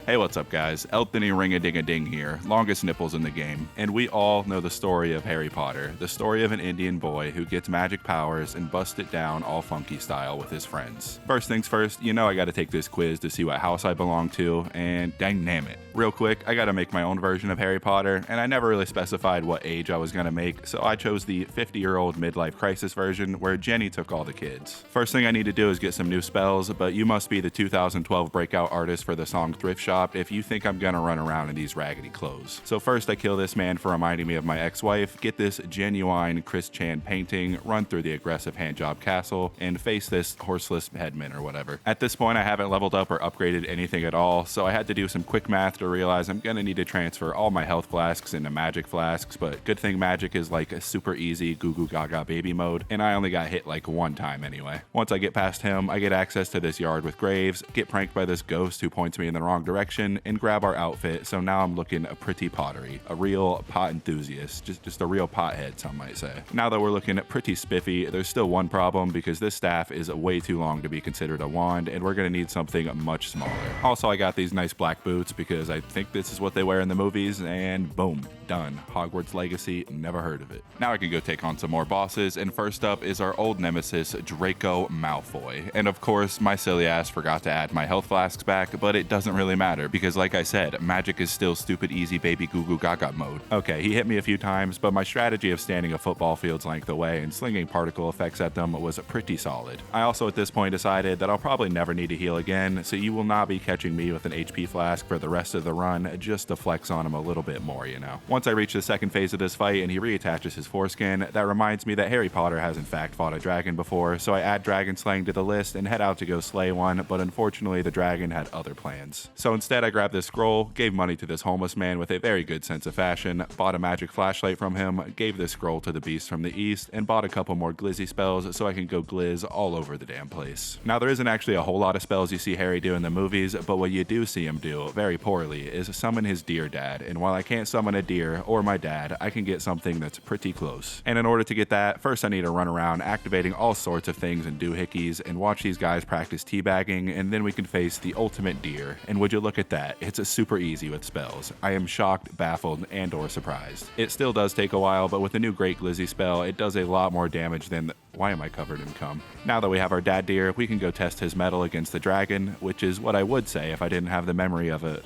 Hey, what's up guys? Elden ring-a-ding-a-ding here, longest nipples in the game, and we all know the story of Harry Potter, the story of an Indian boy who gets magic powers and busts it down all funky style with his friends. First things first, you know I gotta take this quiz to see what house I belong to, and dang it. Real quick, I gotta make my own version of Harry Potter, and I never really specified what age I was gonna make, so I chose the 50-year-old midlife crisis version where Jenny took all the kids. First thing I need to do is get some new spells, but you must be the 2012 breakout artist for the song Thrift Shop if you think I'm gonna run around in these raggedy clothes. So first I kill this man for reminding me of my ex-wife, get this genuine Chris Chan painting, run through the aggressive handjob castle, and face this horseless headman or whatever. At this point I haven't leveled up or upgraded anything at all, so I had to do some quick math to realize I'm gonna need to transfer all my health flasks into magic flasks, but good thing magic is like a super easy goo goo gaga baby mode, and I only got hit like one time anyway. Once I get past him, I get access to this yard with graves, get pranked by this ghost who points me in the wrong direction, and grab our outfit, so now I'm looking a pretty pottery, a real pot enthusiast, just a real pothead some might say. Now that we're looking pretty spiffy, there's still one problem because this staff is way too long to be considered a wand, and we're gonna need something much smaller. Also, I got these nice black boots because I think this is what they wear in the movies, and boom, done. Hogwarts Legacy, never heard of it. Now I can go take on some more bosses, and first up is our old nemesis, Draco Malfoy. And of course, my silly ass forgot to add my health flasks back, but it doesn't really matter because like I said, magic is still stupid easy baby goo goo gaga mode. Okay, he hit me a few times, but my strategy of standing a football field's length away and slinging particle effects at them was pretty solid. I also at this point decided that I'll probably never need to heal again, so you will not be catching me with an HP flask for the rest of the run, just to flex on him a little bit more, you know. Once I reach the second phase of this fight and he reattaches his foreskin, that reminds me that Harry Potter has in fact fought a dragon before, so I add dragon slaying to the list and head out to go slay one, but unfortunately the dragon had other plans. So instead I grabbed this scroll, gave money to this homeless man with a very good sense of fashion, bought a magic flashlight from him, gave this scroll to the beast from the east, and bought a couple more glizzy spells so I can go glizz all over the damn place. Now there isn't actually a whole lot of spells you see Harry do in the movies, but what you do see him do, very poorly, is summon his deer dad, and while I can't summon a deer or my dad, I can get something that's pretty close. And in order to get that, first I need to run around activating all sorts of things and doohickeys and watch these guys practice teabagging, and then we can face the ultimate deer. And would you look at that, it's a super easy with spells. I am shocked, baffled, and or surprised. It still does take a while, but with the new Great Glizzy spell, it does a lot more damage than why am I covered in cum? Now that we have our dad deer, we can go test his mettle against the dragon, which is what I would say if I didn't have the memory of it.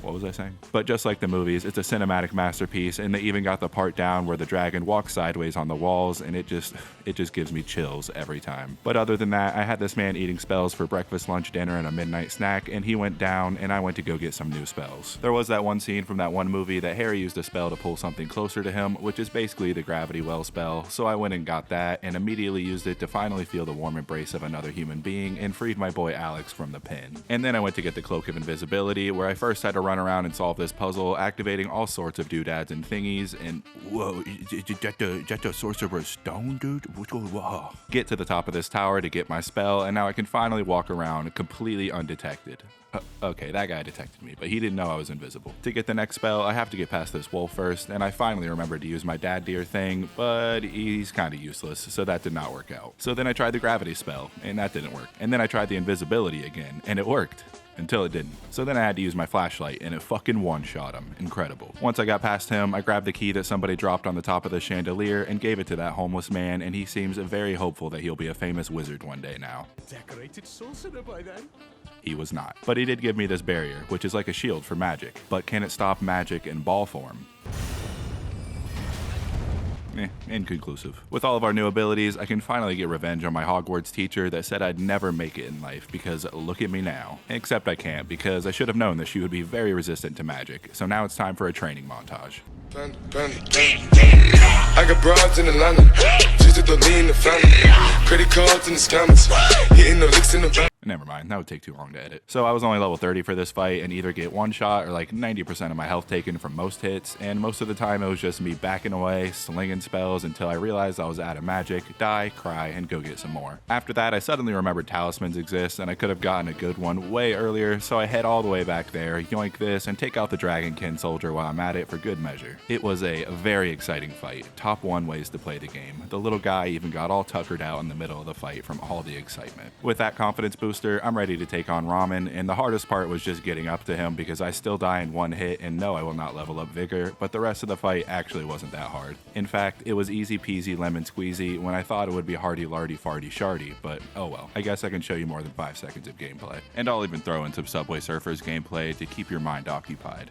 What was I saying? But just like the movies, it's a cinematic masterpiece, and they even got the part down where the dragon walks sideways on the walls, and it just gives me chills every time. But other than that, I had this man eating spells for breakfast, lunch, dinner, and a midnight snack, and he went down, and I went to go get some new spells. There was that one scene from that one movie that Harry used a spell to pull something closer to him, which is basically the gravity well spell, so I went and got that, and immediately used it to finally feel the warm embrace of another human being, and freed my boy Alex from the pin. And then I went to get the Cloak of Invisibility, where I first had to run around and solve this puzzle, activating all sorts of doodads and thingies, and whoa, is that the Sorcerer's Stone, dude? Whoa. Get to the top of this tower to get my spell, and now I can finally walk around completely undetected. Okay, that guy detected me, but he didn't know I was invisible. To get the next spell, I have to get past this wolf first, and I finally remembered to use my dad deer thing, but he's kind of useless, so that did not work out. So then I tried the gravity spell, and that didn't work. And then I tried the invisibility again, and it worked. Until it didn't. So then I had to use my flashlight, and it fucking one-shot him. Incredible. Once I got past him, I grabbed the key that somebody dropped on the top of the chandelier and gave it to that homeless man, and he seems very hopeful that he'll be a famous wizard one day now. Decorated sorcerer by then. He was not. But he did give me this barrier, which is like a shield for magic. But can it stop magic in ball form? Inconclusive. With all of our new abilities, I can finally get revenge on my Hogwarts teacher that said I'd never make it in life, because look at me now. Except I can't, because I should have known that she would be very resistant to magic, so now it's time for a training montage. I got broads in Atlanta, just to lean the family, credit cards in the scammers, hitting the licks in the back. Never mind, that would take too long to edit. So I was only level 30 for this fight and either get one shot or like 90% of my health taken from most hits, and most of the time it was just me backing away, slinging spells until I realized I was out of magic, die, cry, and go get some more. After that, I suddenly remembered talismans exist and I could have gotten a good one way earlier, so I head all the way back there, yoink this, and take out the Dragonkin soldier while I'm at it for good measure. It was a very exciting fight. Top 1 ways to play the game. The little guy even got all tuckered out in the middle of the fight from all the excitement. With that confidence boost Toaster, I'm ready to take on Ramen, and the hardest part was just getting up to him because I still die in one hit, and no, I will not level up Vigor, but the rest of the fight actually wasn't that hard. In fact, it was easy peasy lemon squeezy when I thought it would be hardy lardy farty shardy, but oh well. I guess I can show you more than 5 seconds of gameplay. And I'll even throw in some Subway Surfers gameplay to keep your mind occupied.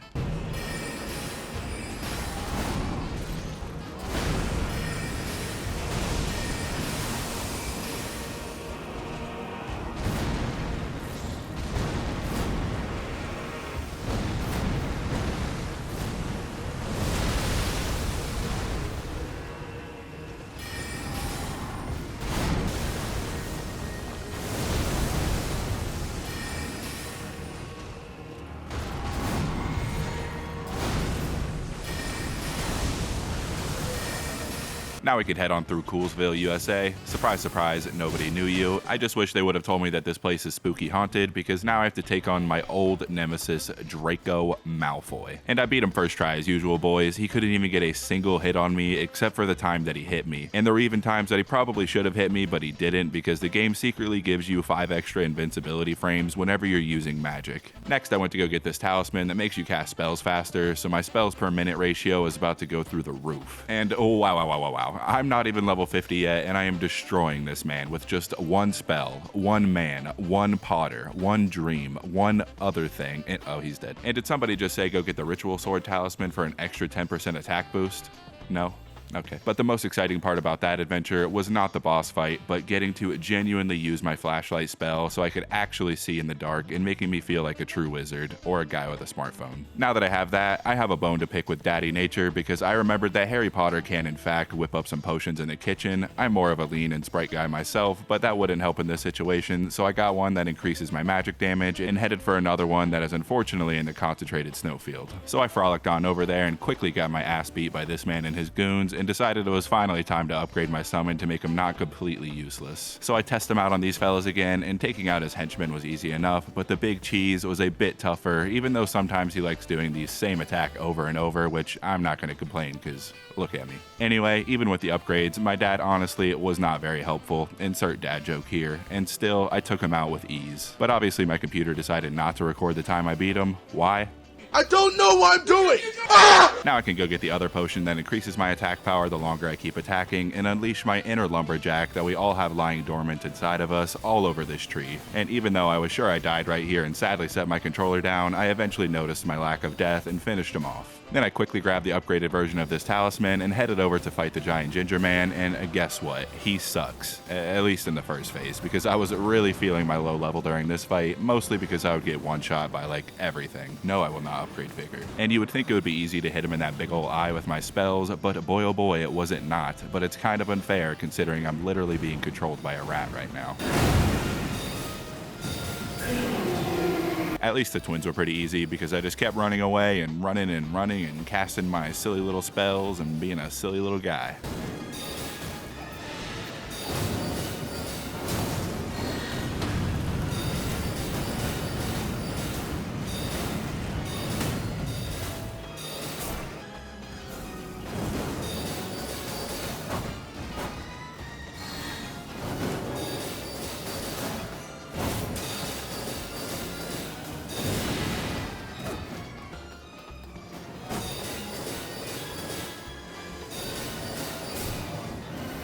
Now we could head on through Coolsville, USA. Surprise, surprise, nobody knew you. I just wish they would have told me that this place is spooky haunted, because now I have to take on my old nemesis, Draco Malfoy. And I beat him first try as usual, boys. He couldn't even get a single hit on me, except for the time that he hit me. And there were even times that he probably should have hit me, but he didn't, because the game secretly gives you 5 extra invincibility frames whenever you're using magic. Next, I went to go get this talisman that makes you cast spells faster, so my spells per minute ratio is about to go through the roof. And oh wow. I'm not even level 50 yet, and I am destroying this man with just one spell, one man, one Potter, one dream, one other thing, and oh, he's dead. And did somebody just say go get the Ritual Sword Talisman for an extra 10% attack boost? No? Okay. But the most exciting part about that adventure was not the boss fight, but getting to genuinely use my flashlight spell so I could actually see in the dark and making me feel like a true wizard or a guy with a smartphone. Now that I have that, I have a bone to pick with Daddy Nature because I remembered that Harry Potter can in fact whip up some potions in the kitchen. I'm more of a lean and sprite guy myself, but that wouldn't help in this situation, so I got one that increases my magic damage and headed for another one that is unfortunately in the concentrated snowfield. So I frolicked on over there and quickly got my ass beat by this man and his goons, and decided it was finally time to upgrade my summon to make him not completely useless. So I test him out on these fellas again, and taking out his henchmen was easy enough, but the big cheese was a bit tougher, even though sometimes he likes doing the same attack over and over, which I'm not going to complain because look at me. Anyway, even with the upgrades, my dad honestly was not very helpful, insert dad joke here, and still I took him out with ease. But obviously my computer decided not to record the time I beat him. Why? I don't know what I'm doing! Ah! Now I can go get the other potion that increases my attack power the longer I keep attacking and unleash my inner lumberjack that we all have lying dormant inside of us all over this tree. And even though I was sure I died right here and sadly set my controller down, I eventually noticed my lack of death and finished him off. Then I quickly grabbed the upgraded version of this talisman and headed over to fight the giant ginger man, and guess what? He sucks. At least in the first phase, because I was really feeling my low level during this fight, mostly because I would get one shot by like everything. No, I will not upgrade Vigor. And you would think it would be easy to hit him in that big ol' eye with my spells, but boy oh boy, it wasn't not. But it's kind of unfair considering I'm literally being controlled by a rat right now. At least the twins were pretty easy because I just kept running away and running and casting my silly little spells and being a silly little guy.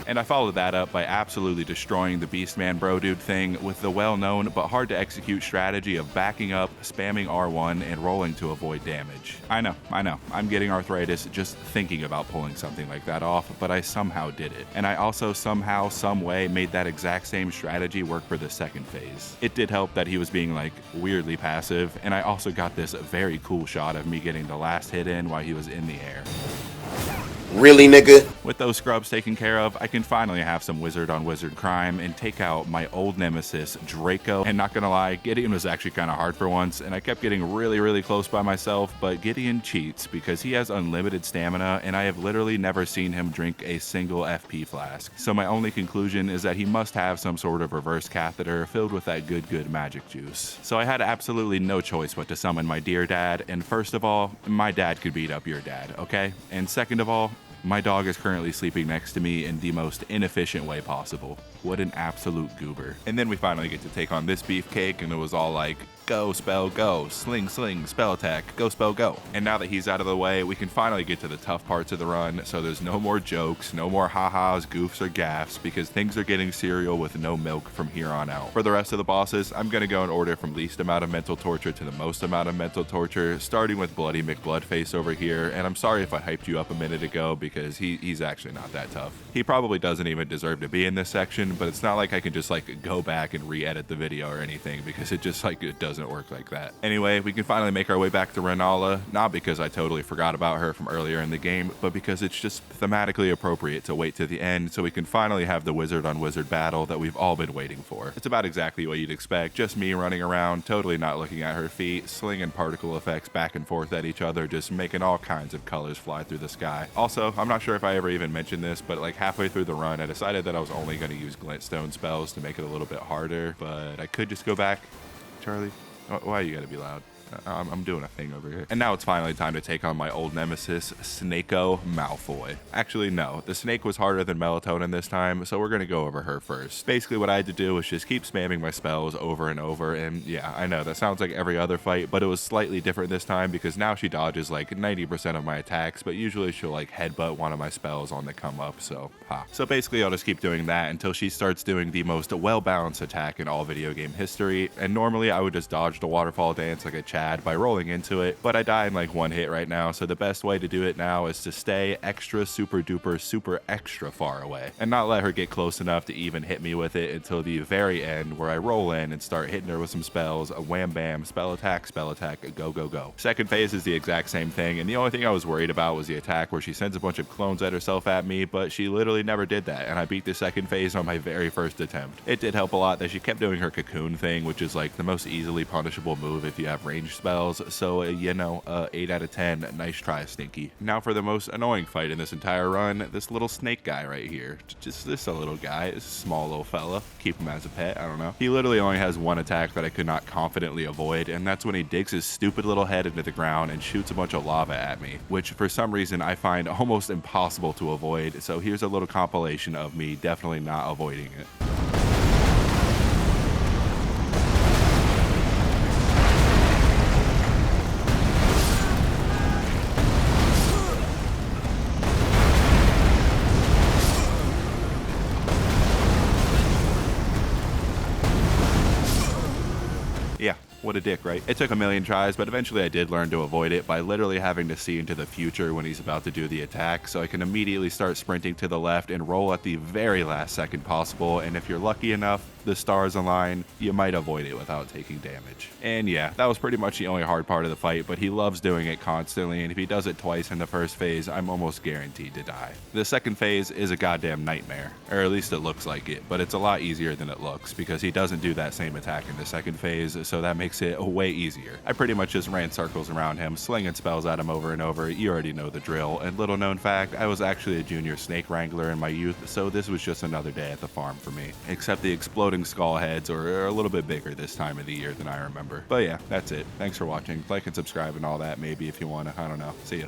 And I followed that up by absolutely destroying the Beastman bro dude thing with the well-known but hard to execute strategy of backing up, spamming R1, and rolling to avoid damage. I know, I'm getting arthritis just thinking about pulling something like that off, but I somehow did it. And I also somehow, some way made that exact same strategy work for the second phase. It did help that he was being like weirdly passive, and I also got this very cool shot of me getting the last hit in while he was in the air. Really, nigga? With those scrubs taken care of, I can finally have some wizard on wizard crime and take out my old nemesis, Draco. And not gonna lie, Gideon was actually kind of hard for once, and I kept getting really close by myself, but Gideon cheats because he has unlimited stamina, and I have literally never seen him drink a single FP flask. So my only conclusion is that he must have some sort of reverse catheter filled with that good magic juice. So I had absolutely no choice but to summon my dear dad, and first of all, my dad could beat up your dad, okay? And second of all, My dog is currently sleeping next to me in the most inefficient way possible. What an absolute goober. And then we finally get to take on this beefcake, and it was all like, go, spell, go, sling, sling, spell attack, go, spell, go. And now that he's out of the way, we can finally get to the tough parts of the run, so there's no more jokes, no more ha-has, goofs, or gaffs, because things are getting cereal with no milk from here on out. For the rest of the bosses, I'm gonna go in order from least amount of mental torture to the most amount of mental torture, starting with Bloody McBloodface over here, and I'm sorry if I hyped you up a minute ago, because he's actually not that tough. He probably doesn't even deserve to be in this section, but it's not like I can just like go back and re-edit the video or anything, because it doesn't work like that. Anyway, we can finally make our way back to Renala, not because I totally forgot about her from earlier in the game, but because it's just thematically appropriate to wait to the end so we can finally have the wizard on wizard battle that we've all been waiting for. It's about exactly what you'd expect, just me running around, totally not looking at her feet, slinging particle effects back and forth at each other, just making all kinds of colors fly through the sky. Also, I'm not sure if I ever even mentioned this, but like halfway through the run, I decided that I was only going to use glintstone spells to make it a little bit harder, but I could just go back. Charlie? Why you gotta be loud? I'm doing a thing over here. And now it's finally time to take on my old nemesis, Snako Malfoy. Actually, no. The snake was harder than Melatonin this time, so we're gonna go over her first. Basically, what I had to do was just keep spamming my spells over and over, and yeah, I know, that sounds like every other fight, but it was slightly different this time because now she dodges like 90% of my attacks, but usually she'll like headbutt one of my spells on the come up, so ha. So basically, I'll just keep doing that until she starts doing the most well-balanced attack in all video game history, and normally I would just dodge the waterfall dance like a Chad by rolling into it, but I die in like one hit right now, so the best way to do it now is to stay extra super duper super extra far away and not let her get close enough to even hit me with it until the very end where I roll in and start hitting her with some spells, a wham bam, spell attack, go go go. Second phase is the exact same thing, and the only thing I was worried about was the attack where she sends a bunch of clones at herself at me, but she literally never did that, and I beat the second phase on my very first attempt. It did help a lot that she kept doing her cocoon thing, which is like the most easily punishable move if you have ranged spells, so you know, 8 out of 10, nice try, Stinky. Now for the most annoying fight in this entire run, this little snake guy right here. Just this a little guy, this small little fella. Keep him as a pet, I don't know. He literally only has one attack that I could not confidently avoid, and that's when he digs his stupid little head into the ground and shoots a bunch of lava at me, which for some reason I find almost impossible to avoid, so here's a little compilation of me definitely not avoiding it. Yeah, what a dick, right? It took a million tries, but eventually I did learn to avoid it by literally having to see into the future when he's about to do the attack, so I can immediately start sprinting to the left and roll at the very last second possible, and if you're lucky enough, the stars align, you might avoid it without taking damage. And yeah, that was pretty much the only hard part of the fight, but he loves doing it constantly, and if he does it twice in the first phase, I'm almost guaranteed to die. The second phase is a goddamn nightmare, or at least it looks like it, but it's a lot easier than it looks, because he doesn't do that same attack in the second phase, so that makes it way easier. I pretty much just ran circles around him, slinging spells at him over and over. You already know the drill, and little known fact, I was actually a junior snake wrangler in my youth, so this was just another day at the farm for me, except the exploding skull heads are a little bit bigger this time of the year than I remember. But yeah, that's it. Thanks for watching. Like and subscribe and all that maybe if you want to. I don't know. See ya.